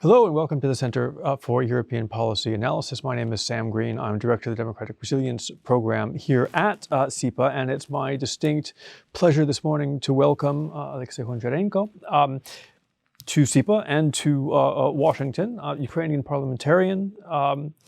Hello and welcome to the Center for European Policy Analysis. My name is Sam Greene. I'm Director of the Democratic Resilience Program here at CEPA, and it's my distinct pleasure this morning to welcome Oleksiy Goncharenko to CEPA and to Washington, Ukrainian parliamentarian,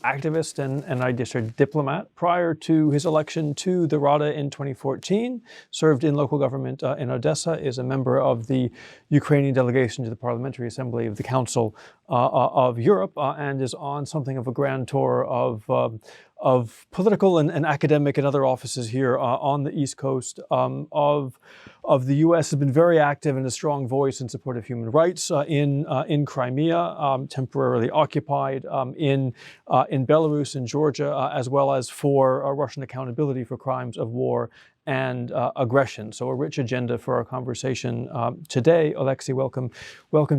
activist, and I guess a diplomat. Prior to his election to the Rada in 2014, served in local government in Odessa, is a member of the Ukrainian delegation to the Parliamentary Assembly of the Council of Europe, and is on something of a grand tour of political and academic and other offices here on the East Coast of the U.S. Has been very active and a strong voice in support of human rights in Crimea, temporarily occupied, in Belarus and Georgia, as well as for Russian accountability for crimes of war and aggression. So a rich agenda for our conversation today. Oleksiy, welcome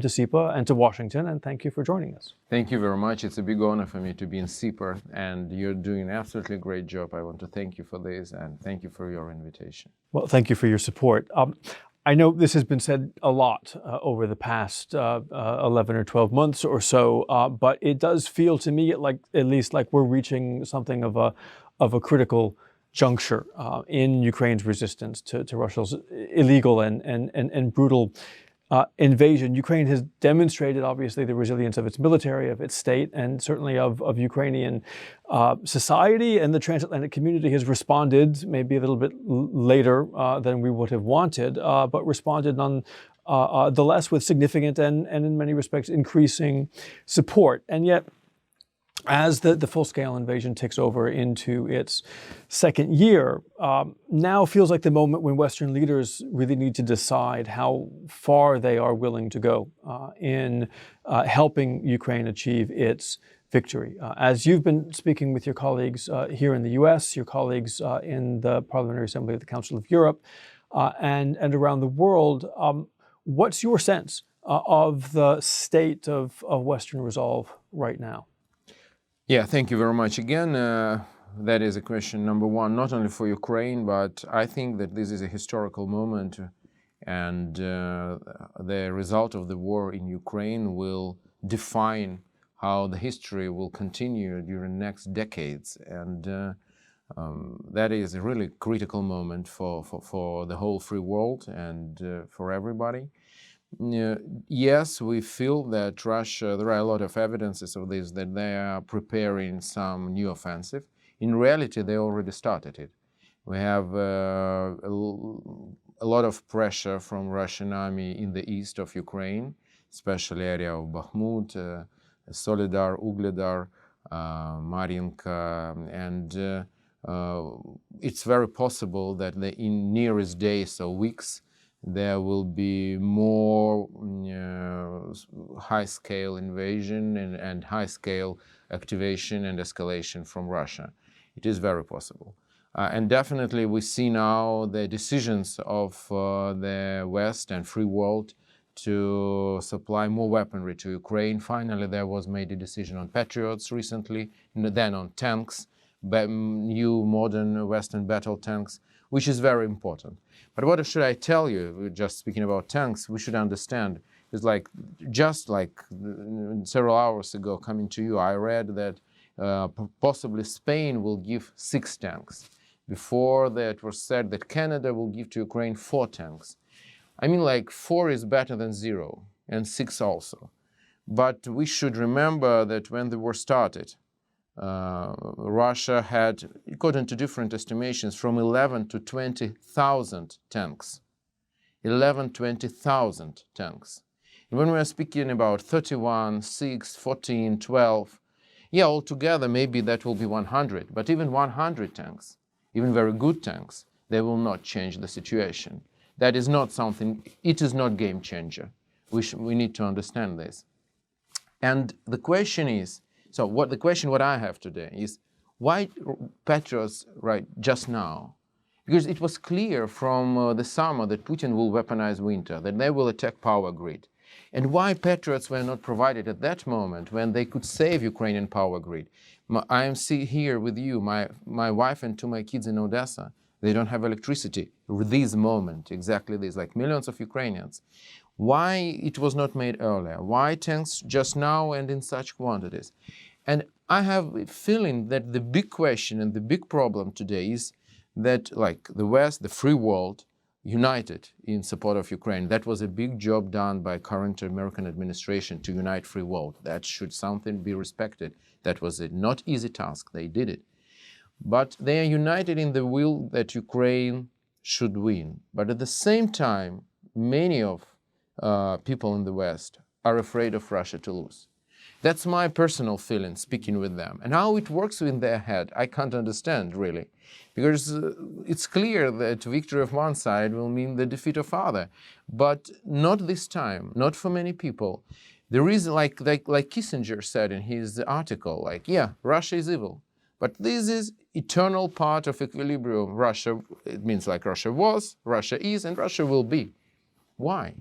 to CEPA and to Washington, and thank you for joining us. Thank you very much. It's a big honor for me to be in CEPA, and you're doing an absolutely great job. I want to thank you for this, and thank you for your invitation. Well, thank you for your support. I know this has been said a lot over the past 11 or 12 months or so, but it does feel to me at least like we're reaching something of a critical juncture in Ukraine's resistance to Russia's illegal and brutal invasion. Ukraine has demonstrated, obviously, the resilience of its military, of its state, and certainly of Ukrainian society. And the transatlantic community has responded, maybe a little bit later than we would have wanted, but responded nonetheless with significant and in many respects increasing support. And yet, as the full-scale invasion takes over into its second year, now feels like the moment when Western leaders really need to decide how far they are willing to go in helping Ukraine achieve its victory. As you've been speaking with your colleagues here in the U.S., your colleagues in the Parliamentary Assembly of the Council of Europe, and around the world, what's your sense of the state of Western resolve right now? Yeah, thank you very much. Again, that is a question number one, not only for Ukraine, but I think that this is a historical moment, and the result of the war in Ukraine will define how the history will continue during next decades. And that is a really critical moment for the whole free world and for everybody. Yes, we feel that Russia, there are a lot of evidences of this, that they are preparing some new offensive. In reality, they already started it. We have a lot of pressure from Russian army in the east of Ukraine, especially area of Bakhmut, Solidar, Ugledar, Mariinka, and it's very possible that in nearest days or weeks, there will be more high-scale invasion and high-scale activation and escalation from Russia. It is very possible. And definitely we see now the decisions of the West and free world to supply more weaponry to Ukraine. Finally, there was made a decision on Patriots recently, then on tanks, new modern Western battle tanks, which is very important. But what should I tell you, just speaking about tanks, we should understand, is just like several hours ago coming to you, I read that possibly Spain will give 6 tanks. Before that it was said that Canada will give to Ukraine 4 tanks. I mean, 4 is better than 0, and 6 also. But we should remember that when the war started, Russia had, according to different estimations, from 11 to 20,000 tanks. 20,000 tanks. And when we are speaking about 31, 6, 14, 12, yeah, altogether maybe that will be 100. But even 100 tanks, even very good tanks, they will not change the situation. That is not something, it is not game changer. We need to understand this. And the question is, what I have today is, why Patriots right just now? Because it was clear from the summer that Putin will weaponize winter, that they will attack power grid. And why Patriots were not provided at that moment when they could save Ukrainian power grid? I am here with you, my wife and 2 my kids in Odessa. They don't have electricity this moment, exactly this, like millions of Ukrainians. Why it was not made earlier? Why tanks just now and in such quantities? And I have a feeling that the big question and the big problem today is that, like, the West, the free world, united in support of Ukraine. That was a big job done by current American administration to unite free world. That should something be respected. That was a not easy task. They did it. But they are united in the will that Ukraine should win. But at the same time, many of people in the West are afraid of Russia to lose. That's my personal feeling, speaking with them. And how it works in their head, I can't understand, really. Because it's clear that victory of one side will mean the defeat of other. But not this time, not for many people. The reason, like Kissinger said in his article, like, yeah, Russia is evil. But this is eternal part of equilibrium. Russia, it means like Russia was, Russia is, and Russia will be. Why?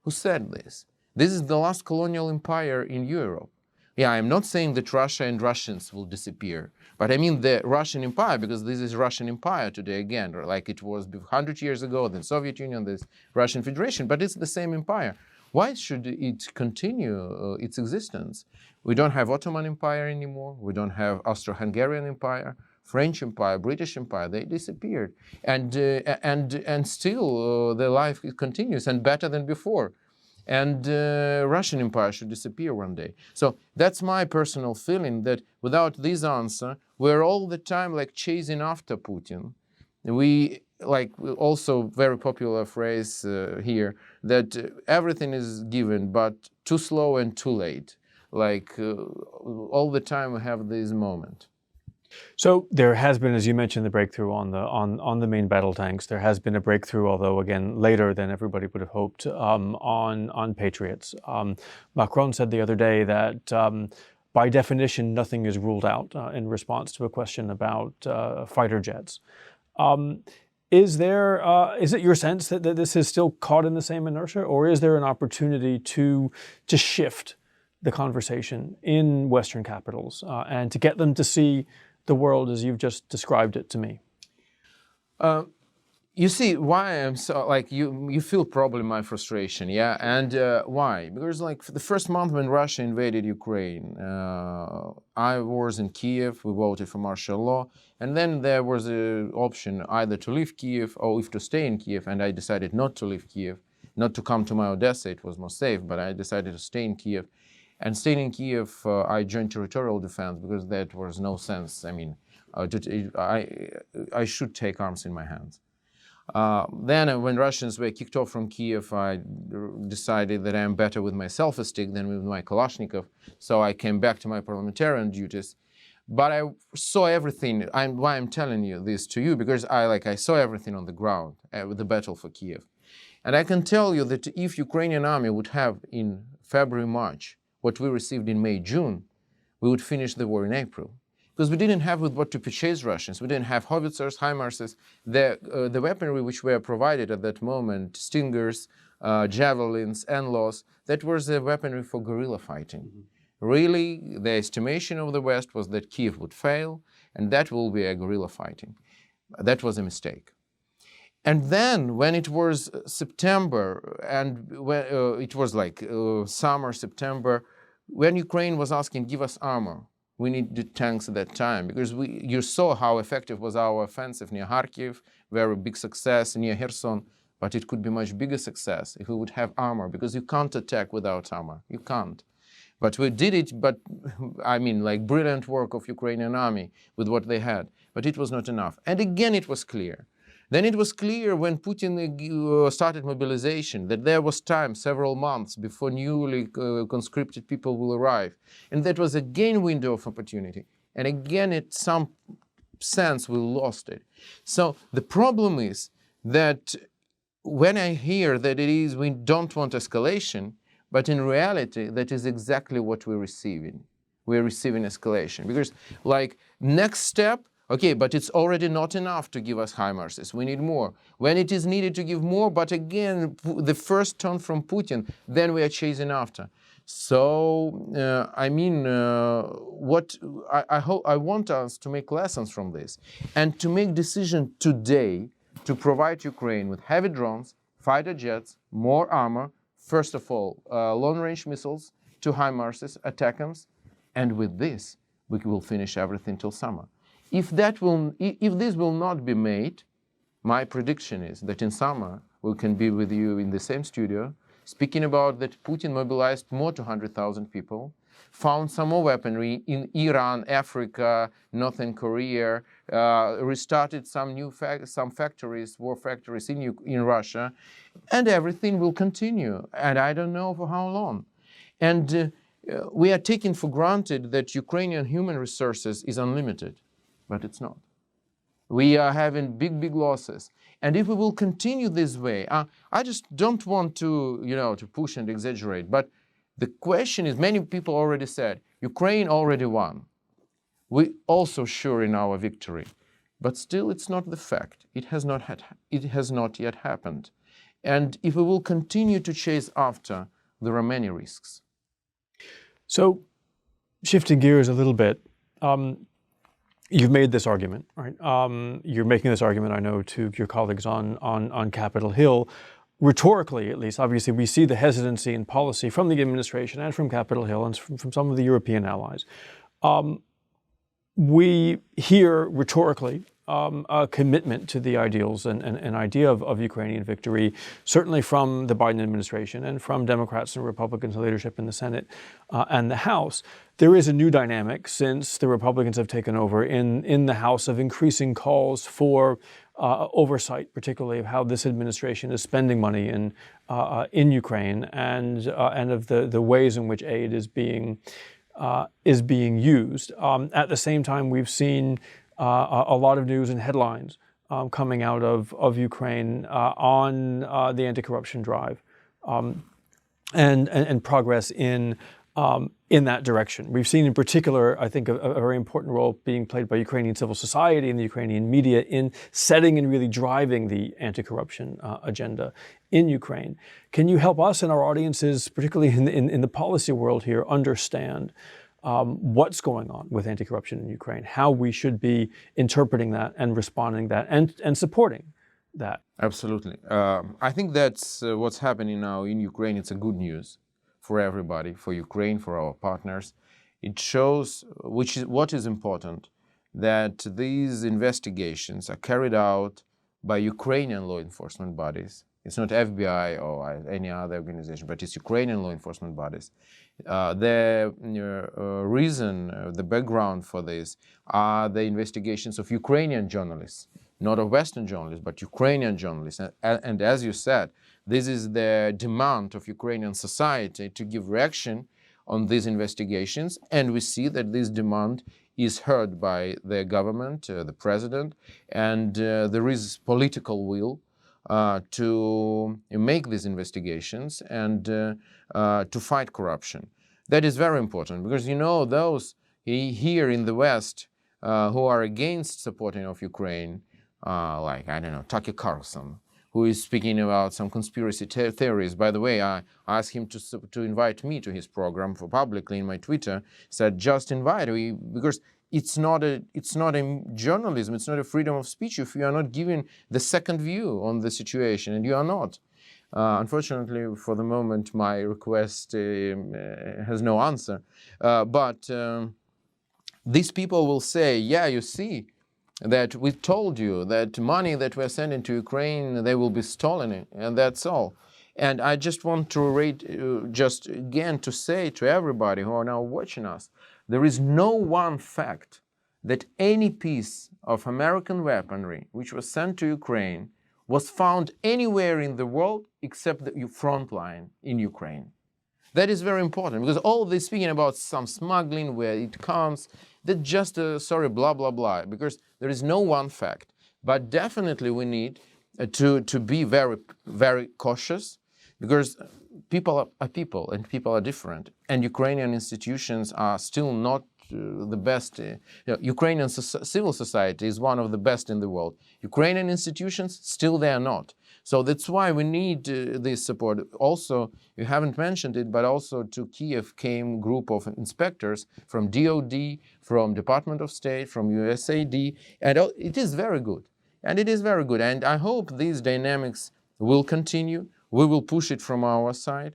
Who said this? This is the last colonial empire in Europe. Yeah, I'm not saying that Russia and Russians will disappear, but I mean the Russian Empire, because this is Russian Empire today again, like it was 100 years ago, then Soviet Union, this Russian Federation, but it's the same empire. Why should it continue its existence? We don't have Ottoman Empire anymore. We don't have Austro-Hungarian Empire, French Empire, British Empire. They disappeared, and still the life continues and better than before. And Russian Empire should disappear one day. So that's my personal feeling, that without this answer, we're all the time like chasing after Putin. We, like, also very popular phrase here, that everything is given, but too slow and too late. Like all the time we have this moment. So there has been, as you mentioned, the breakthrough on the main battle tanks. There has been a breakthrough, although again later than everybody would have hoped, on Patriots. Macron said the other day that by definition nothing is ruled out in response to a question about fighter jets. Is it your sense that this is still caught in the same inertia, or is there an opportunity to shift the conversation in Western capitals and to get them to see the world as you've just described it to me? You see why I'm so, like, you feel probably my frustration, yeah? And why? Because, like, for the first month when Russia invaded Ukraine, I was in Kiev, we voted for martial law, and then there was an option either to leave Kiev or if to stay in Kiev, and I decided not to leave Kiev, not to come to my Odessa, it was more safe, but I decided to stay in Kiev. And staying in Kiev, I joined territorial defense because that was no sense. I mean, I should take arms in my hands. Then when Russians were kicked off from Kiev, I decided that I'm better with my self-stick than with my Kalashnikov. So I came back to my parliamentarian duties. But I saw everything. Why I'm telling you this to you, because I saw everything on the ground with the battle for Kiev. And I can tell you that if Ukrainian army would have in February, March, what we received in May, June, we would finish the war in April. Because we didn't have with what to purchase Russians. We didn't have howitzers, HIMARSs. The weaponry which were provided at that moment, Stingers, javelins, NLAWs, that was the weaponry for guerrilla fighting. Mm-hmm. Really, the estimation of the West was that Kiev would fail, and that will be a guerrilla fighting. That was a mistake. And then when it was September, and when it was like summer, September, when Ukraine was asking, give us armor, we needed tanks at that time, because you saw how effective was our offensive near Kharkiv, very big success near Kherson, but it could be much bigger success if we would have armor, because you can't attack without armor, you can't. But we did it, but I mean, like, brilliant work of Ukrainian army with what they had, but it was not enough. And again, it was clear. Then it was clear when Putin started mobilization that there was time, several months, before newly conscripted people will arrive. And that was again window of opportunity. And again, in some sense, we lost it. So the problem is that when I hear that we don't want escalation, but in reality, that is exactly what we're receiving. We're receiving escalation. Because, like, next step, okay, but it's already not enough to give us HIMARSs. We need more. When it is needed to give more, but again, the first turn from Putin, then we are chasing after. So, I mean, I want us to make lessons from this and to make decision today to provide Ukraine with heavy drones, fighter jets, more armor, first of all, long-range missiles, 2 HIMARSes, ATACMS, and with this, we will finish everything till summer. If this will not be made, my prediction is that in summer, we can be with you in the same studio, speaking about that Putin mobilized more 200,000 people, found some more weaponry in Iran, Africa, Northern Korea, restarted some factories, war factories in Russia, and everything will continue. And I don't know for how long. And we are taking for granted that Ukrainian human resources is unlimited, but it's not. We are having big losses. And if we will continue this way, I just don't want to, to push and exaggerate, but the question is, many people already said, Ukraine already won. We also sure in our victory, but still it's not the fact. It has not yet happened. And if we will continue to chase after, there are many risks. So, shifting gears a little bit, you've made this argument, right? You're making this argument, I know, to your colleagues on Capitol Hill. Rhetorically, at least, obviously, we see the hesitancy in policy from the administration and from Capitol Hill and from some of the European allies. We hear rhetorically a commitment to the ideals and an idea of Ukrainian victory, certainly from the Biden administration and from Democrats and Republicans in leadership in the Senate and the House. There is a new dynamic since the Republicans have taken over in the House of increasing calls for oversight, particularly of how this administration is spending money in Ukraine and of the ways in which aid is being used. At the same time, we've seen a lot of news and headlines coming out of Ukraine on the anti-corruption drive and progress in that direction. We've seen in particular, I think, a very important role being played by Ukrainian civil society and the Ukrainian media in setting and really driving the anti-corruption agenda in Ukraine. Can you help us and our audiences, particularly in the policy world here, understand what's going on with anti-corruption in Ukraine, how we should be interpreting that and responding to that and supporting that? Absolutely. I think that's what's happening now in Ukraine. It's a good news for everybody, for Ukraine, for our partners. It shows, what is important, that these investigations are carried out by Ukrainian law enforcement bodies. It's not FBI or any other organization, but it's Ukrainian law enforcement bodies. The reason, the background for this are the investigations of Ukrainian journalists, not of Western journalists, but Ukrainian journalists. And as you said, this is the demand of Ukrainian society to give reaction on these investigations. And we see that this demand is heard by the government, the president, and there is political will to make these investigations and to fight corruption. That is very important because, those here in the West who are against supporting of Ukraine, like, Tucker Carlson, who is speaking about some conspiracy theories. By the way, I asked him to invite me to his program for publicly in my Twitter. Said, just invite me, because it's not a journalism, it's not a freedom of speech if you are not giving the second view on the situation, and you are not. Unfortunately, for the moment, my request has no answer. But these people will say, yeah, you see, that we told you that money that we're sending to Ukraine, they will be stolen, and that's all. And I just want to just again to say to everybody who are now watching us, there is no one fact that any piece of American weaponry which was sent to Ukraine was found anywhere in the world except the front line in Ukraine. That is very important, because all this speaking about some smuggling, where it comes, that's just blah, blah, blah, because there is no one fact. But definitely we need to be very, very cautious, because people are people and people are different. And Ukrainian institutions are still not the best. Ukrainian civil society is one of the best in the world. Ukrainian institutions, still they are not. So that's why we need this support. Also, you haven't mentioned it, but also to Kiev came a group of inspectors from DOD, from Department of State, from USAID, and it is very good. And it is very good. And I hope these dynamics will continue. We will push it from our side.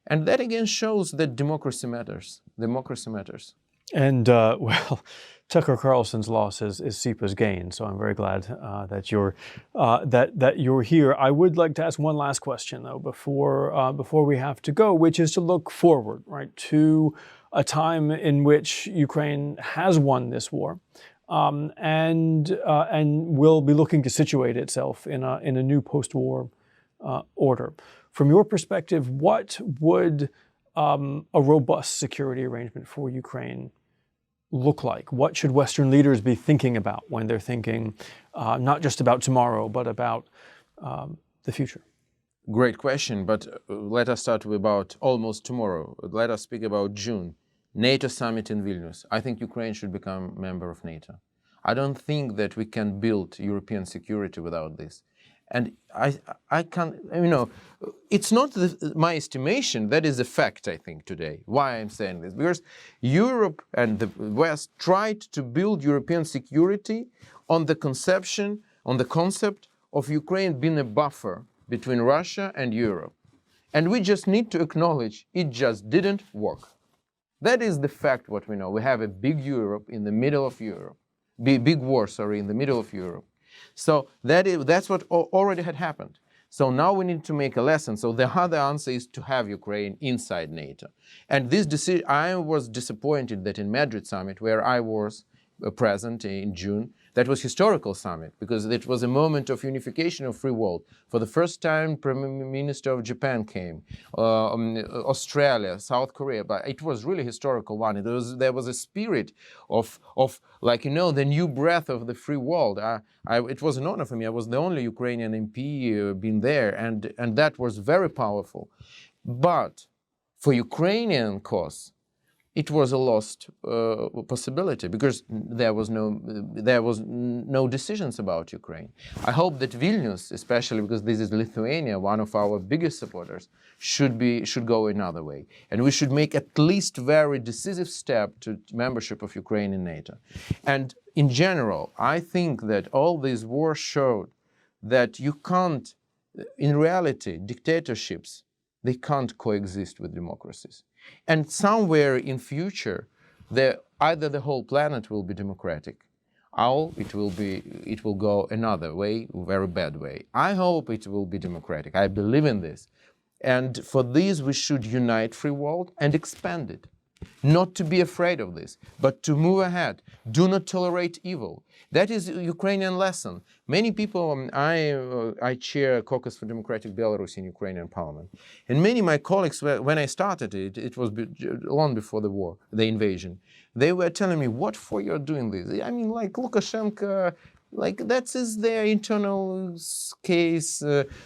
And that again shows that democracy matters. Democracy matters. And well, Tucker Carlson's loss is CEPA's gain. So I'm very glad that you're here. I would like to ask one last question though before we have to go, which is to look forward, right, to a time in which Ukraine has won this war, and will be looking to situate itself in a new post-war order. From your perspective, what would a robust security arrangement for Ukraine look like? What should Western leaders be thinking about when they're thinking not just about tomorrow, but about the future? Great question, but let us start with about almost tomorrow. Let us speak about June. NATO summit in Vilnius. I think Ukraine should become a member of NATO. I don't think that we can build European security without this. And I can't, it's not my estimation, that is a fact, I think, today. Why I'm saying this? Because Europe and the West tried to build European security on the concept of Ukraine being a buffer between Russia and Europe. And we just need to acknowledge it just didn't work. That is the fact what we know. We have a big Europe in the middle of Europe, big war, in the middle of Europe. So that's what already had happened. So now we need to make a lesson. So the other answer is to have Ukraine inside NATO. And this decision, I was disappointed that in Madrid summit, where I was present in June, that was historical summit because it was a moment of unification of free world. For the first time, Prime Minister of Japan came, Australia, South Korea, but it was really historical one. There was a spirit of the new breath of the free world. It was an honor for me. I was the only Ukrainian MP been there, and that was very powerful. But for Ukrainian cause, it was a lost possibility because there was no decisions about Ukraine. I hope that Vilnius, especially because this is Lithuania, one of our biggest supporters, should go another way, and we should make at least very decisive step to membership of Ukraine in NATO. And in general, I think that all these wars showed that you can't, in reality, dictatorships, they can't coexist with democracies. And somewhere in future, either the whole planet will be democratic, or it will go another way, very bad way. I hope it will be democratic. I believe in this. And for this, we should unite free world and expand it. Not to be afraid of this, but to move ahead. Do not tolerate evil. That is a Ukrainian lesson. Many people, I chair Caucus for Democratic Belarus in Ukrainian Parliament. And many of my colleagues, when I started it was long before the war, the invasion, they were telling me, what for you're doing this? I mean, like Lukashenko, that is their internal case.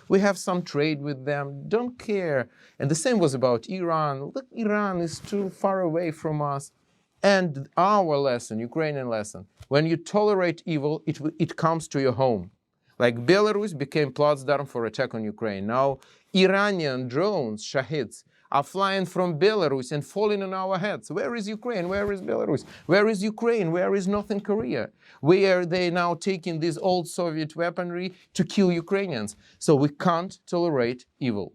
We have some trade with them. Don't care. And the same was about Iran. Look, Iran is too far away from us. And our lesson, Ukrainian lesson, when you tolerate evil, it comes to your home. Like Belarus became Platform for attack on Ukraine. Now Iranian drones, Shahids, are flying from Belarus and falling on our heads. Where is Ukraine? Where is Belarus? Where is Ukraine? Where is Northern Korea? Where are they now taking this old Soviet weaponry to kill Ukrainians? So we can't tolerate evil.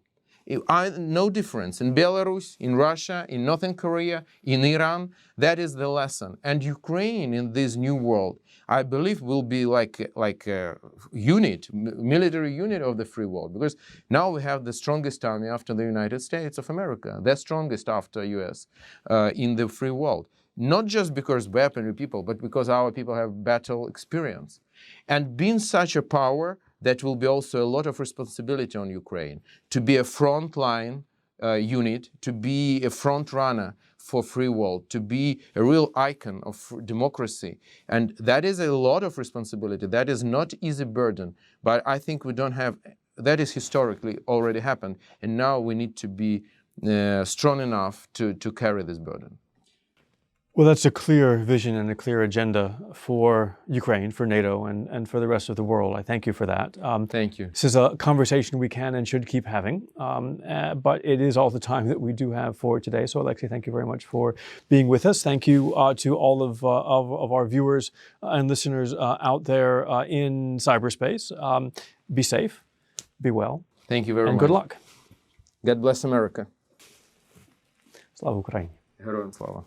No difference in Belarus, in Russia, in Northern Korea, in Iran. That is the lesson. And Ukraine in this new world, I believe, will be like a unit, military unit of the free world. Because now we have the strongest army after the United States of America, the strongest after US in the free world. Not just because weaponry people, but because our people have battle experience. And being such a power, that will be also a lot of responsibility on Ukraine to be a frontline unit, to be a front runner for free world, to be a real icon of democracy. And that is a lot of responsibility. That is not easy burden, but I think we don't have, that is historically already happened. And now we need to be strong enough to carry this burden. Well, that's a clear vision and a clear agenda for Ukraine, for NATO, and for the rest of the world. I thank you for that. Thank you. This is a conversation we can and should keep having, but it is all the time that we do have for today. So, Oleksiy, thank you very much for being with us. Thank you to all of our viewers and listeners out there in cyberspace. Be safe, be well. Thank you very much. And good luck. God bless America. Слава Україні! Героям слава!